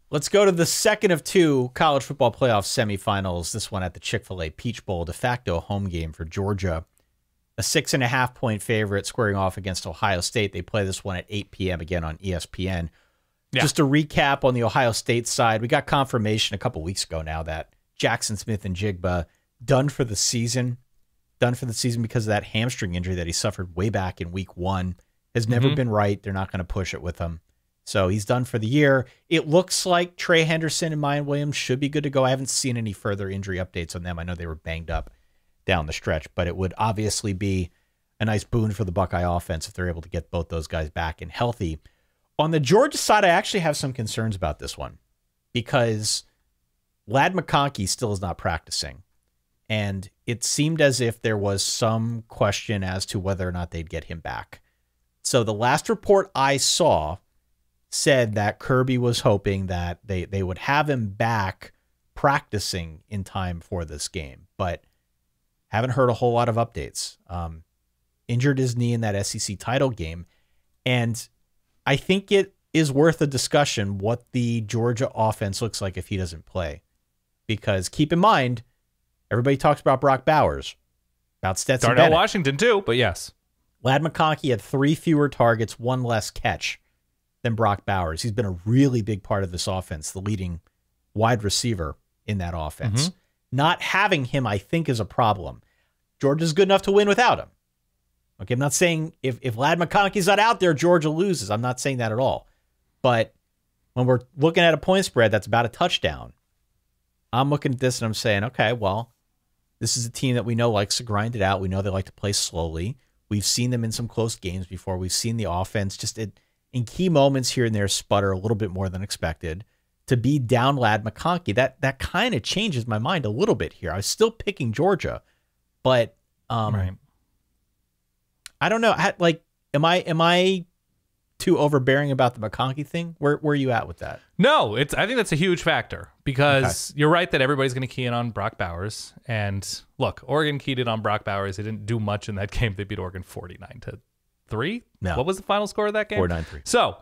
Let's go to the second of two college football playoff semifinals. This one at the Chick-fil-A Peach Bowl, de facto home game for Georgia. A 6.5-point favorite squaring off against Ohio State. They play this one at 8 p.m. again on ESPN. Yeah. Just to recap on the Ohio State side, we got confirmation a couple weeks ago now that Jackson Smith and Jigba done for the season because of that hamstring injury that he suffered way back in week 1. has never been right. They're not going to push it with him. So he's done for the year. It looks like Trey Henderson and Mayan Williams should be good to go. I haven't seen any further injury updates on them. I know they were banged up down the stretch, but it would obviously be a nice boon for the Buckeye offense if they're able to get both those guys back and healthy. On the Georgia side, I actually have some concerns about this one because Ladd McConkey still is not practicing. And it seemed as if there was some question as to whether or not they'd get him back. So the last report I saw said that Kirby was hoping that they would have him back practicing in time for this game, but haven't heard a whole lot of updates. Injured his knee in that SEC title game, and I think it is worth a discussion what the Georgia offense looks like if he doesn't play. Because keep in mind, everybody talks about Brock Bowers, about Stetson Darnell Bennett. Washington too, but yes. Ladd McConkey had 3 fewer targets, 1 less catch than Brock Bowers. He's been a really big part of this offense, the leading wide receiver in that offense. Not having him, I think, is a problem. Georgia's good enough to win without him. Okay, I'm not saying if Ladd McConkey's not out there, Georgia loses. I'm not saying that at all. But when we're looking at a point spread that's about a touchdown, I'm looking at this and I'm saying, okay, well, this is a team that we know likes to grind it out. We know they like to play slowly. We've seen them in some close games before. We've seen the offense just in key moments here and there sputter a little bit more than expected. To be down Ladd McConkey, that kind of changes my mind a little bit here. I was still picking Georgia, but Right. I don't know. Am I too overbearing about the McConkey thing? Where are you at with that? No, I think that's a huge factor because you're right that everybody's going to key in on Brock Bowers. And look, Oregon keyed in on Brock Bowers. They didn't do much in that game. They beat Oregon 49-3. No. What was the final score of that game? 4-9-3. So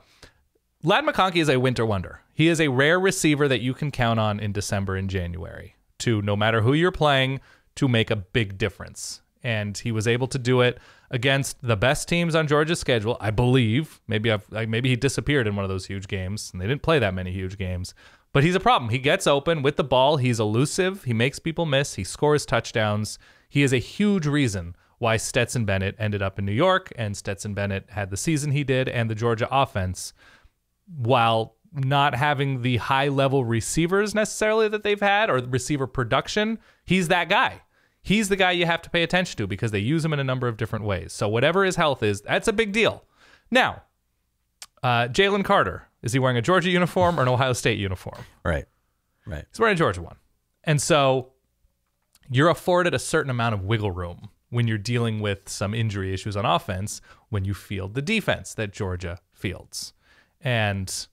Ladd McConkey is a winter wonder. He is a rare receiver that you can count on in December and January to, no matter who you're playing, to make a big difference. And he was able to do it against the best teams on Georgia's schedule, I believe. Maybe he disappeared in one of those huge games, and they didn't play that many huge games. But he's a problem. He gets open with the ball. He's elusive. He makes people miss. He scores touchdowns. He is a huge reason why Stetson Bennett ended up in New York, and Stetson Bennett had the season he did, and the Georgia offense, while not having the high-level receivers necessarily that they've had or receiver production, he's that guy. He's the guy you have to pay attention to because they use him in a number of different ways. So whatever his health is, that's a big deal. Now, Jalen Carter, is he wearing a Georgia uniform or an Ohio State uniform? Right. He's wearing a Georgia one. And so you're afforded a certain amount of wiggle room when you're dealing with some injury issues on offense when you field the defense that Georgia fields. And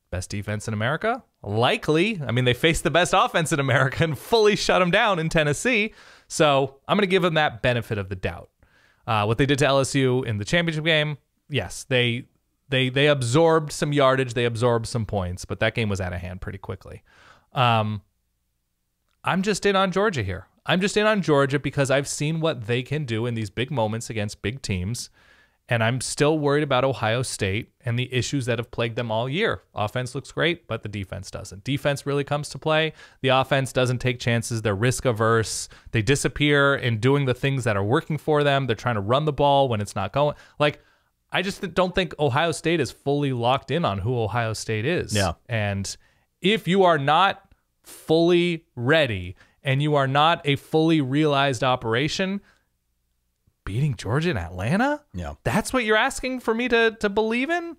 best defense in America? Likely. I mean, they faced the best offense in America and fully shut them down in Tennessee. So I'm going to give them that benefit of the doubt. What they did to LSU in the championship game, yes, they absorbed some yardage, they absorbed some points, but that game was out of hand pretty quickly. I'm just in on Georgia here. I'm just in on Georgia because I've seen what they can do in these big moments against big teams. And I'm still worried about Ohio State and the issues that have plagued them all year. Offense looks great, but the defense doesn't. Defense really comes to play. The offense doesn't take chances. They're risk averse. They disappear in doing the things that are working for them. They're trying to run the ball when it's not going. Like, I just don't think Ohio State is fully locked in on who Ohio State is. Yeah. And if you are not fully ready and you are not a fully realized operation, beating Georgia and Atlanta? Yeah. That's what you're asking for me to believe in?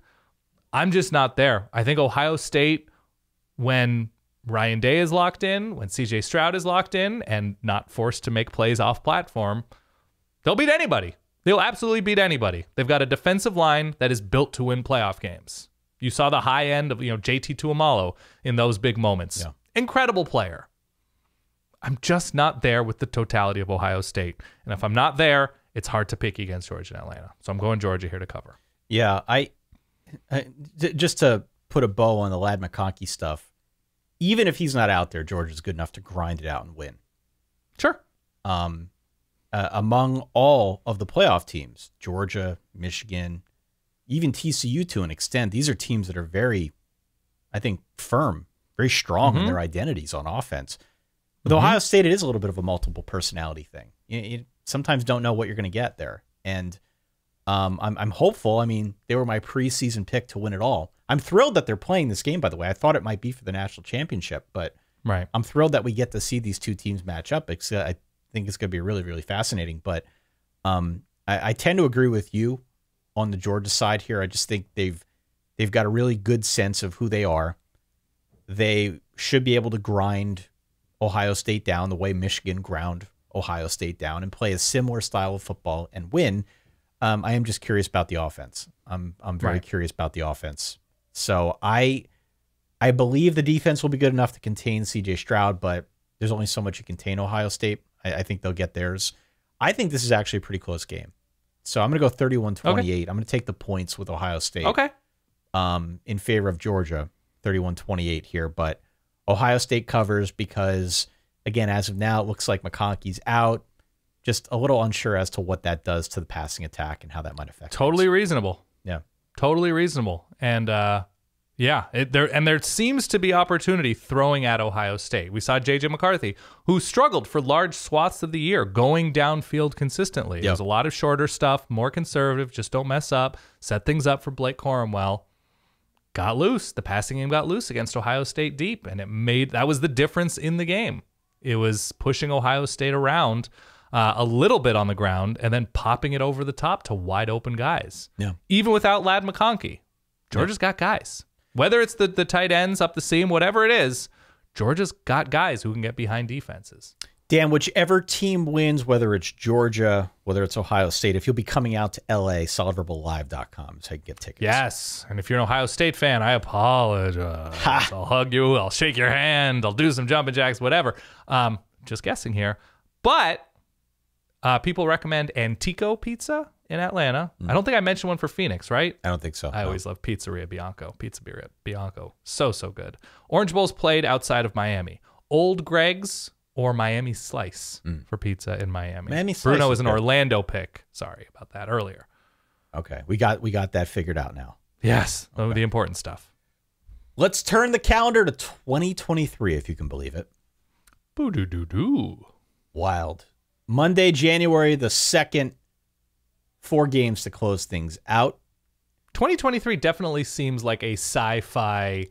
I'm just not there. I think Ohio State, when Ryan Day is locked in, when CJ Stroud is locked in and not forced to make plays off platform, they'll beat anybody. They'll absolutely beat anybody. They've got a defensive line that is built to win playoff games. You saw the high end of JT Tuamalo in those big moments. Yeah. Incredible player. I'm just not there with the totality of Ohio State. And if I'm not there, it's hard to pick against Georgia and Atlanta. So I'm going Georgia here to cover. Yeah, I just to put a bow on the Ladd McConkey stuff, even if he's not out there, Georgia's good enough to grind it out and win. Sure. Among all of the playoff teams, Georgia, Michigan, even TCU to an extent, these are teams that are very, I think, firm, very strong in their identities on offense. With Ohio State, it is a little bit of a multiple personality thing. You sometimes don't know what you're going to get there. And I'm hopeful. I mean, they were my preseason pick to win it all. I'm thrilled that they're playing this game, by the way. I thought it might be for the national championship, but I'm thrilled that we get to see these two teams match up. I think it's going to be really, really fascinating. But I tend to agree with you on the Georgia side here. I just think they've got a really good sense of who they are. They should be able to grind Ohio State down the way Michigan ground Ohio State down and play a similar style of football and win. I am just curious about the offense. I'm very curious about the offense. So I believe the defense will be good enough to contain C.J. Stroud, but there's only so much you contain Ohio State. I think they'll get theirs. I think this is actually a pretty close game. So I'm going to go 31-28. Okay. I'm going to take the points with Ohio State. Okay. In favor of Georgia, 31-28 here. But Ohio State covers because, again, as of now, it looks like McConkey's out. Just a little unsure as to what that does to the passing attack and how that might affect Totally things. Reasonable. Yeah. Totally reasonable. And there seems to be opportunity throwing at Ohio State. We saw J.J. McCarthy, who struggled for large swaths of the year, going downfield consistently. There's a lot of shorter stuff, more conservative, just don't mess up, set things up for Blake Cornwell. Got loose. The passing game got loose against Ohio State deep, and that was the difference in the game. It was pushing Ohio State around a little bit on the ground and then popping it over the top to wide open guys. Yeah. Even without Ladd McConkey, Georgia's got guys. Whether it's the tight ends up the seam, whatever it is, Georgia's got guys who can get behind defenses. Dan, whichever team wins, whether it's Georgia, whether it's Ohio State, if you'll be coming out to LA, solidverbalive.com so you can get tickets. Yes. And if you're an Ohio State fan, I apologize. I'll hug you. I'll shake your hand. I'll do some jumping jacks, whatever. Just guessing here. But people recommend Antico Pizza in Atlanta. I don't think I mentioned one for Phoenix, right? I don't think so. I always love Pizzeria Bianco. So good. Orange Bowl's played outside of Miami. Old Greg's or Miami Slice for pizza in Miami. Miami Slice. Bruno is an Orlando pick. Sorry about that earlier. Okay. We got that figured out now. Yes. Okay. The important stuff. Let's turn the calendar to 2023, if you can believe it. Boo-doo-doo-doo. Wild. Monday, January the 2nd, 4 games to close things out. 2023 definitely seems like a sci-fi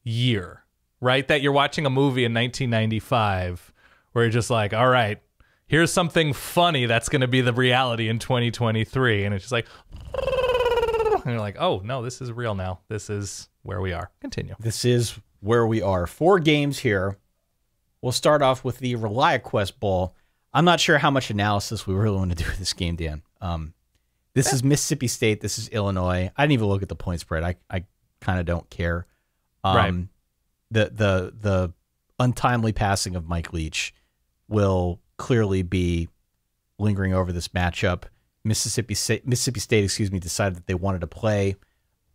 year, right? That you're watching a movie in 1995 where you're just like, all right, here's something funny that's going to be the reality in 2023. And it's just like, and you're like, oh, no, this is real now. This is where we are. Continue. This is where we are. 4 games here. We'll start off with the ReliaQuest Bowl. I'm not sure how much analysis we really want to do with this game, Dan. This is Mississippi State. This is Illinois. I didn't even look at the point spread. I kind of don't care. Right. The untimely passing of Mike Leach will clearly be lingering over this matchup. Mississippi State, decided that they wanted to play.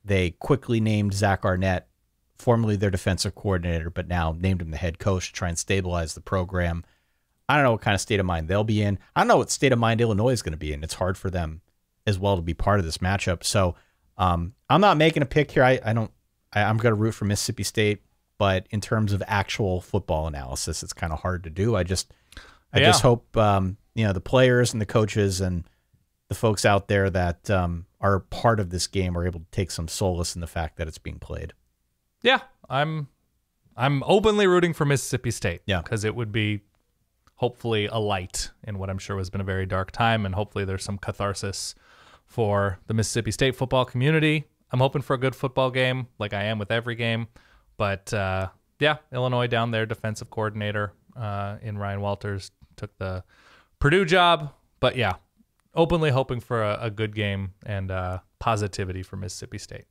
They quickly named Zach Arnett, formerly their defensive coordinator, but now named him the head coach to try and stabilize the program. I don't know what kind of state of mind they'll be in. I don't know what state of mind Illinois is going to be in. It's hard for them as well to be part of this matchup. So I'm not making a pick here. I'm going to root for Mississippi State, but in terms of actual football analysis, it's kind of hard to do. I just hope the players and the coaches and the folks out there that are part of this game are able to take some solace in the fact that it's being played. Yeah, I'm openly rooting for Mississippi State. Yeah, because it would be hopefully a light in what I'm sure has been a very dark time, and hopefully there's some catharsis for the Mississippi State football community. I'm hoping for a good football game, like I am with every game. But Illinois down there, defensive coordinator in Ryan Walters took the Purdue job. But yeah, openly hoping for a good game and positivity for Mississippi State.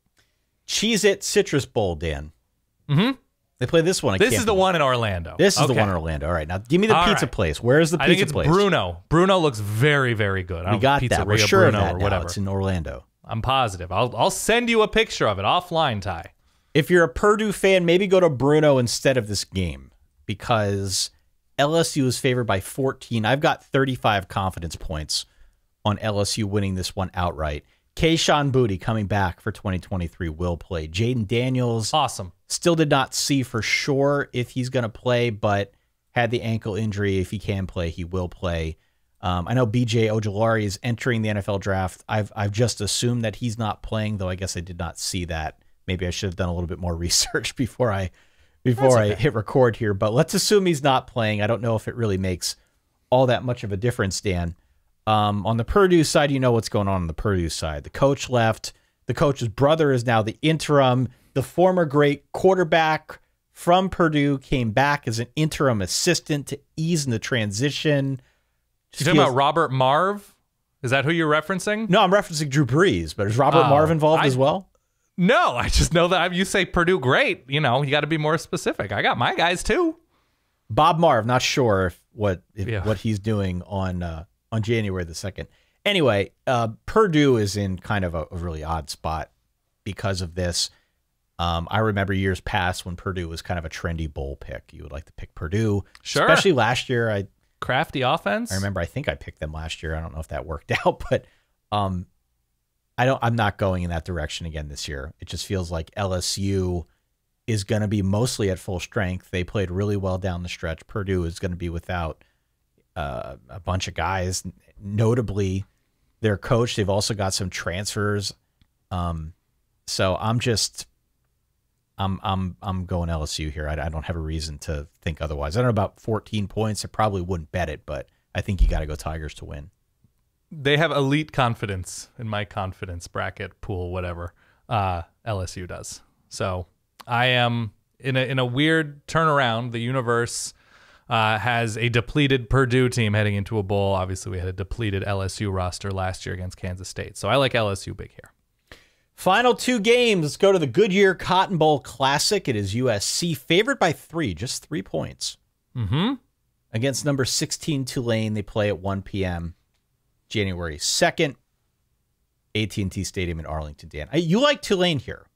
Cheez-It Citrus Bowl, Dan. Mm-hmm. They play this one. This is the one in Orlando. This is the one in Orlando. All right, now give me the pizza place. Where's the pizza place? I think it's Bruno. Bruno looks very, very good. We got that. We're sure of that now. It's in Orlando. I'm positive. I'll send you a picture of it offline, Ty. If you're a Purdue fan, maybe go to Bruno instead of this game because LSU is favored by 14. I've got 35 confidence points on LSU winning this one outright. Kayshon Boutte coming back for 2023 will play. Jaden Daniels. Awesome. Still did not see for sure if he's going to play, but had the ankle injury. If he can play, he will play. I know BJ Ojulari is entering the NFL draft. I've just assumed that he's not playing, though I guess I did not see that. Maybe I should have done a little bit more research before I hit record here. But let's assume he's not playing. I don't know if it really makes all that much of a difference, Dan. On the Purdue side, you know what's going on the Purdue side. The coach left. The coach's brother is now the interim. The former great quarterback from Purdue came back as an interim assistant to ease in the transition. You talking about Robert Marv? Is that who you're referencing? No, I'm referencing Drew Brees, but is Robert Marv involved as well? No, I just know that you say Purdue great. You know, you got to be more specific. I got my guys too. Bob Marv, not sure what he's doing on January the 2nd. Anyway, Purdue is in kind of a really odd spot because of this. I remember years past when Purdue was kind of a trendy bowl pick. You would like to pick Purdue, sure. Especially last year. Crafty offense. I remember. I think I picked them last year. I don't know if that worked out, but I'm not going in that direction again this year. It just feels like LSU is going to be mostly at full strength. They played really well down the stretch. Purdue is going to be without a bunch of guys, notably their coach. They've also got some transfers. So I'm going LSU here. I don't have a reason to think otherwise. I don't know about 14 points. I probably wouldn't bet it, but I think you got to go Tigers to win. They have elite confidence in my confidence bracket pool, whatever. LSU does. So I am in a weird turnaround. The universe has a depleted Purdue team heading into a bowl. Obviously, we had a depleted LSU roster last year against Kansas State. So I like LSU big here. Final two games. Let's go to the Goodyear Cotton Bowl Classic. It is USC favored by 3, just 3 points. Mm-hmm. Against number 16 Tulane. They play at 1 p.m. January 2nd. AT&T Stadium in Arlington, Dan. You like Tulane here.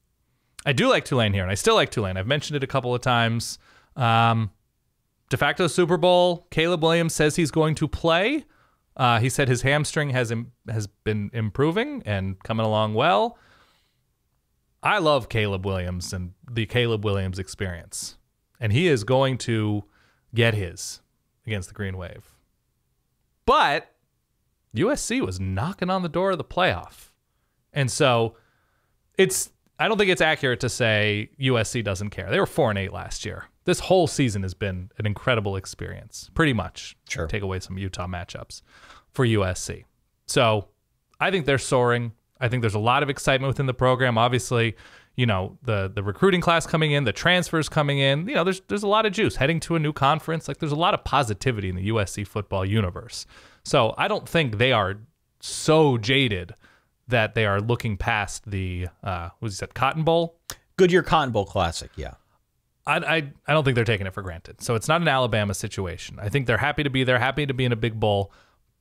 I do like Tulane here, and I still like Tulane. I've mentioned it a couple of times. De facto Super Bowl, Caleb Williams says he's going to play. He said his hamstring has been improving and coming along well. I love Caleb Williams and the Caleb Williams experience, and he is going to get his against the Green Wave. But USC was knocking on the door of the playoff, and so I don't think it's accurate to say USC doesn't care. They were 4-8 last year. This whole season has been an incredible experience, pretty much. Sure. Take away some Utah matchups for USC. So I think they're soaring. I think there's a lot of excitement within the program. Obviously, you know, the recruiting class coming in, the transfers coming in. You know, there's a lot of juice heading to a new conference. Like, there's a lot of positivity in the USC football universe. So I don't think they are so jaded that they are looking past the Cotton Bowl? Goodyear Cotton Bowl Classic, yeah. I don't think they're taking it for granted. So it's not an Alabama situation. I think they're happy to be there, happy to be in a big bowl.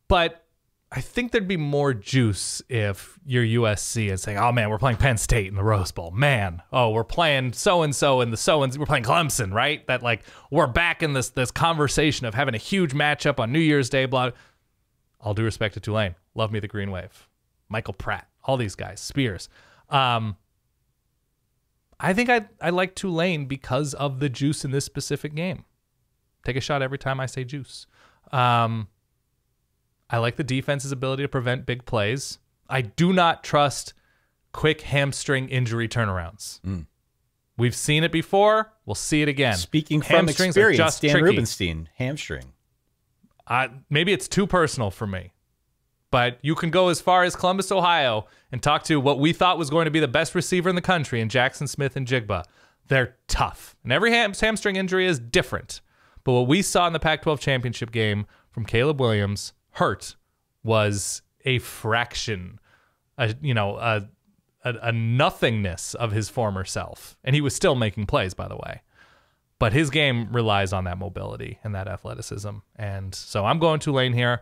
But I think there'd be more juice if you're USC and saying, oh, man, we're playing Penn State in the Rose Bowl. Man, we're playing so-and-so in the so-and-so. We're playing Clemson, right? That, like, we're back in this conversation of having a huge matchup on New Year's Day. Blah. All due respect to Tulane. Love me the Green Wave. Michael Pratt, all these guys, Spears. I think I like Tulane because of the juice in this specific game. Take a shot every time I say juice. I like the defense's ability to prevent big plays. I do not trust quick hamstring injury turnarounds. We've seen it before. We'll see it again. Speaking from experience, Dan Rubenstein, hamstring. Maybe it's too personal for me. But you can go as far as Columbus, Ohio, and talk to what we thought was going to be the best receiver in the country in Jackson Smith and Jigba. They're tough. And every hamstring injury is different. But what we saw in the Pac-12 championship game from Caleb Williams, hurt, was a fraction, a nothingness of his former self. And he was still making plays, by the way. But his game relies on that mobility and that athleticism. And so I'm going Tulane here.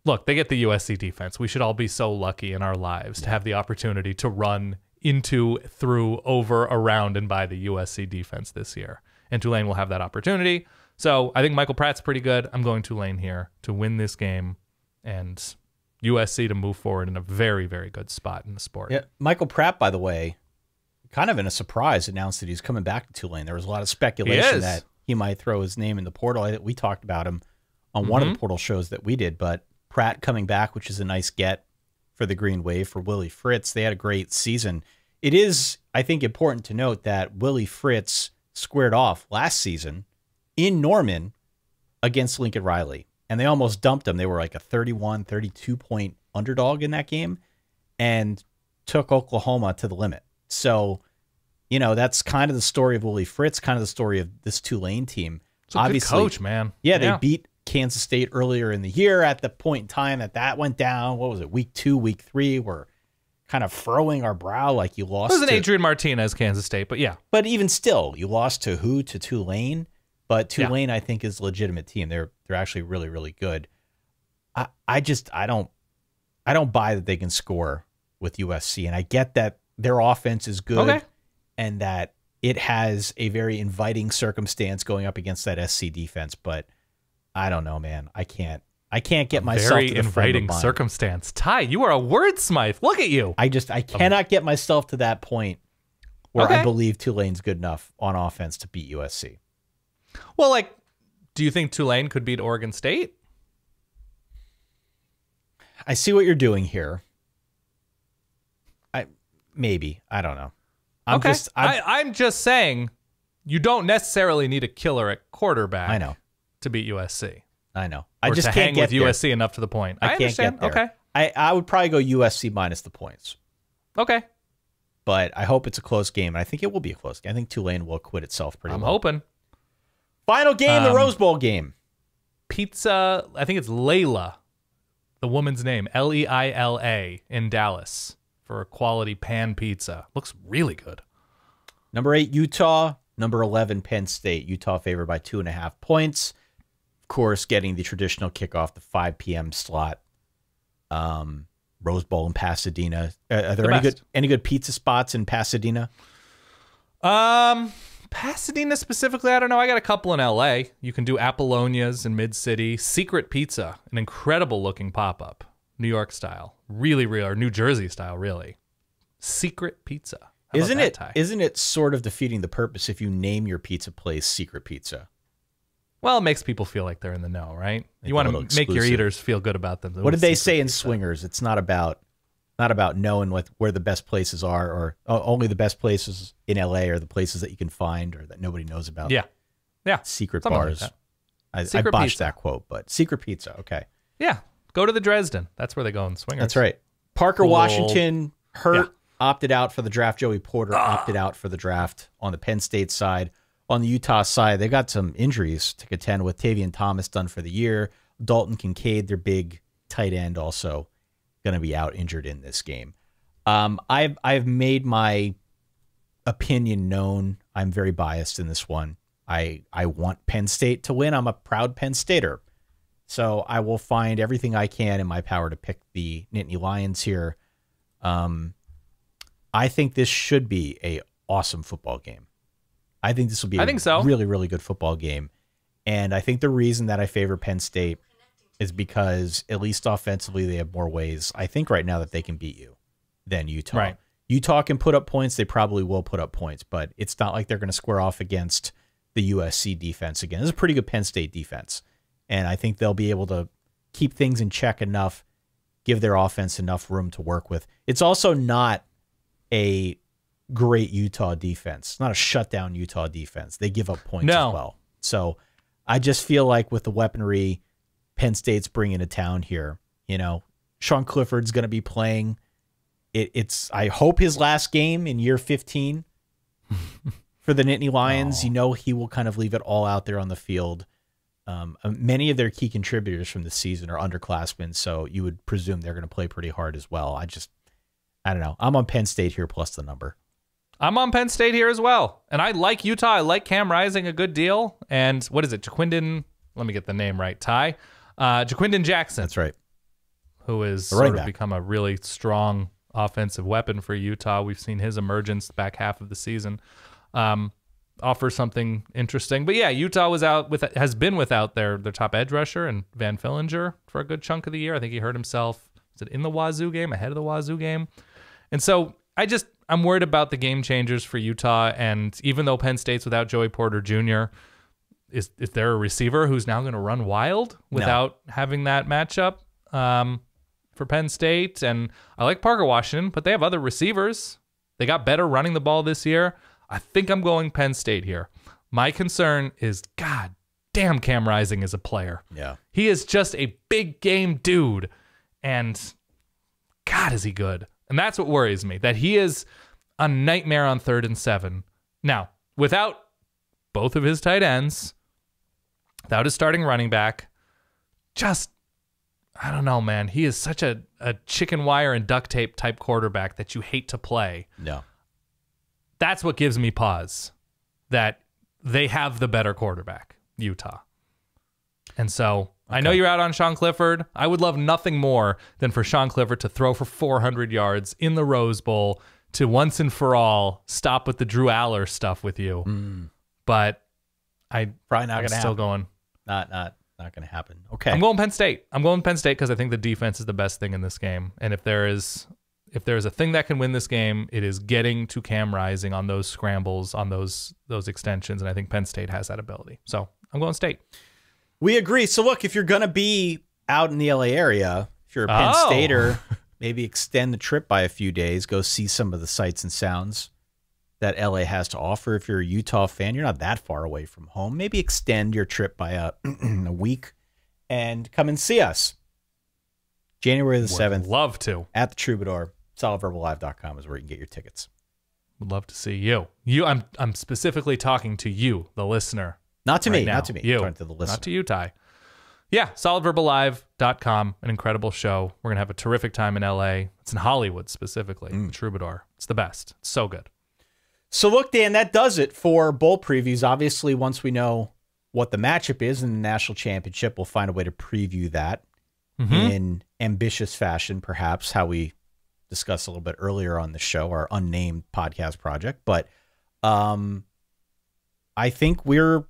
Look, they get the USC defense. We should all be so lucky in our lives to have the opportunity to run into, through, over, around, and by the USC defense this year. And Tulane will have that opportunity. So I think Michael Pratt's pretty good. I'm going Tulane here to win this game and USC to move forward in a very, very good spot in the sport. Yeah, Michael Pratt, by the way, kind of in a surprise, announced that he's coming back to Tulane. There was a lot of speculation that he might throw his name in the portal. We talked about him on one of the portal shows that we did, but Pratt coming back, which is a nice get for the Green Wave for Willie Fritz. They had a great season. It is, I think, important to note that Willie Fritz squared off last season in Norman against Lincoln Riley, and they almost dumped them. They were like a 31, 32-point underdog in that game and took Oklahoma to the limit. So, you know, that's kind of the story of Willie Fritz, kind of the story of this Tulane team. It's a good coach, man. Yeah, they beat Kansas State earlier in the year at the point in time that went down. What was it, week 2, week 3? We're kind of furrowing our brow like you lost. It was an Adrian Martinez Kansas State, but yeah. But even still, you lost to who? To Tulane. But Tulane, I think, is a legitimate team. They're actually really, really good. I don't buy that they can score with USC, and I get that their offense is good and that it has a very inviting circumstance going up against that SC defense, but I don't know, man. I can't get myself to the inviting circumstance. Ty, you are a wordsmith. Look at you. I cannot get myself to that point where I believe Tulane's good enough on offense to beat USC. Well, like, do you think Tulane could beat Oregon State? I see what you're doing here. Maybe. I don't know. I'm just saying you don't necessarily need a killer at quarterback. I know. To beat USC. I know. I just can't get with USC enough to the point. I can't get there. Okay. I would probably go USC minus the points. Okay. But I hope it's a close game. And I think it will be a close game. I think Tulane will acquit itself pretty well. I'm hoping. Final game, the Rose Bowl game. Pizza, I think it's Layla, the woman's name, Leila in Dallas for a quality pan pizza. Looks really good. Number 8, Utah. Number 11, Penn State. Utah favored by 2.5 points. Of course, getting the traditional kickoff, the 5 p.m. slot. Rose Bowl in Pasadena. Are there any good pizza spots in Pasadena? Pasadena specifically, I don't know. I got a couple in LA. You can do Apollonia's in Mid-City. Secret Pizza, an incredible looking pop-up. New York style. Really real, or New Jersey style, really. Secret Pizza. Isn't it sort of defeating the purpose if you name your pizza place Secret Pizza? Well, it makes people feel like they're in the know, right? You want to make your eaters feel good about them. What did they say in Swingers? It's not about knowing where the best places are, or only the best places in LA are the places that you can find or that nobody knows about. Yeah. Secret Something bars. Like I botched that quote, but Secret Pizza. Okay. Yeah. Go to the Dresden. That's where they go in Swingers. That's right. Parker Washington opted out for the draft. Joey Porter opted out for the draft on the Penn State side. On the Utah side, they got some injuries to contend with. Tavian Thomas done for the year. Dalton Kincaid, their big tight end, also going to be out injured in this game. I've made my opinion known. I'm very biased in this one. I want Penn State to win. I'm a proud Penn Stater. So I will find everything I can in my power to pick the Nittany Lions here. I think this should be a awesome football game. I think this will be a really, really good football game. And I think the reason that I favor Penn State is because, at least offensively, they have more ways, I think, right now that they can beat you than Utah. Right. Utah can put up points. They probably will put up points, but it's not like they're going to square off against the USC defense again. This is a pretty good Penn State defense. And I think they'll be able to keep things in check enough, give their offense enough room to work with. It's also not a great Utah defense. It's not a shutdown Utah defense. They give up points as well. So I just feel like with the weaponry Penn State's bringing to town here, Sean Clifford's going to be playing. It's I hope his last game in year 15 for the Nittany Lions. He will kind of leave it all out there on the field. Many of their key contributors from the season are underclassmen, so you would presume they're going to play pretty hard as well. I don't know. I'm on Penn State here plus the number. I'm on Penn State here as well. And I like Utah. I like Cam Rising a good deal. And what is it? Jaquindon, let me get the name right, Ty. Jaquindon Jackson. That's right. Who has sort of become a really strong offensive weapon for Utah. We've seen his emergence the back half of the season. Offers something interesting. But yeah, Utah has been without their top edge rusher and Van Fillinger for a good chunk of the year. I think he hurt himself. Was it in the Wazoo game? Ahead of the Wazoo game? And so I'm worried about the game changers for Utah. And even though Penn State's without Joey Porter Jr., is there a receiver who's now going to run wild without having that matchup? for Penn State, and I like Parker Washington, but they have other receivers. They got better running the ball this year. I think I'm going Penn State here. My concern is, God damn, Cam Rising is a player. Yeah. He is just a big game dude, and God, is he good. And that's what worries me, that he is a nightmare on 3rd and 7. Now, without both of his tight ends, without his starting running back, just, I don't know, man. He is such a chicken wire and duct tape type quarterback that you hate to play. No. That's what gives me pause, that they have the better quarterback, Utah. And so I know you're out on Sean Clifford. I would love nothing more than for Sean Clifford to throw for 400 yards in the Rose Bowl to once and for all stop with the Drew Aller stuff with you. But I'm still going. Not going to happen. Okay. I'm going Penn State. I'm going Penn State because I think the defense is the best thing in this game. And if there is a thing that can win this game, it is getting to Cam Rising on those scrambles, on those extensions. And I think Penn State has that ability. So I'm going State. We agree. So look, if you're going to be out in the LA area, if you're a Penn Stater, maybe extend the trip by a few days, go see some of the sights and sounds that LA has to offer. If you're a Utah fan, you're not that far away from home. Maybe extend your trip by a week and come and see us. January the 7th. Love to. At the Troubadour. SolidVerbalLive.com is where you can get your tickets. Would love to see you. I'm specifically talking to you, the listener. Not to right me. now. Not to me. You. I'm talking to the listener. Not to you, Ty. Yeah, SolidVerbalLive.com. An incredible show. We're going to have a terrific time in LA. It's in Hollywood specifically. The Troubadour. It's the best. It's so good. So look, Dan, that does it for bowl previews. Obviously, once we know what the matchup is in the national championship, we'll find a way to preview that in ambitious fashion, perhaps how we discussed a little bit earlier on the show, our unnamed podcast project. But I think we're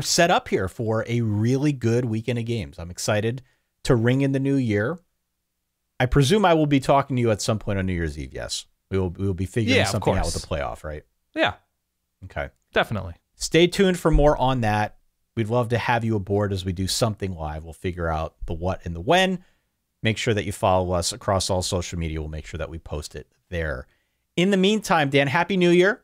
set up here for a really good weekend of games. I'm excited to ring in the new year. I presume I will be talking to you at some point on New Year's Eve. Yes. We will be figuring something out with the playoff, right? Yeah. Okay. Definitely. Stay tuned for more on that. We'd love to have you aboard as we do something live. We'll figure out the what and the when. Make sure that you follow us across all social media. We'll make sure that we post it there. In the meantime, Dan, Happy New Year.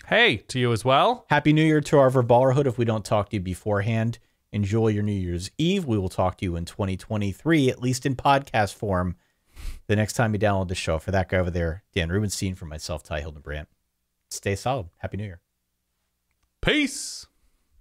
Hey, to you as well. Happy New Year to our Verballerhood. If we don't talk to you beforehand, enjoy your New Year's Eve. We will talk to you in 2023, at least in podcast form, the next time you download the show. For that guy over there, Dan Rubenstein, for myself, Ty Hildenbrandt. Stay solid. Happy New Year. Peace.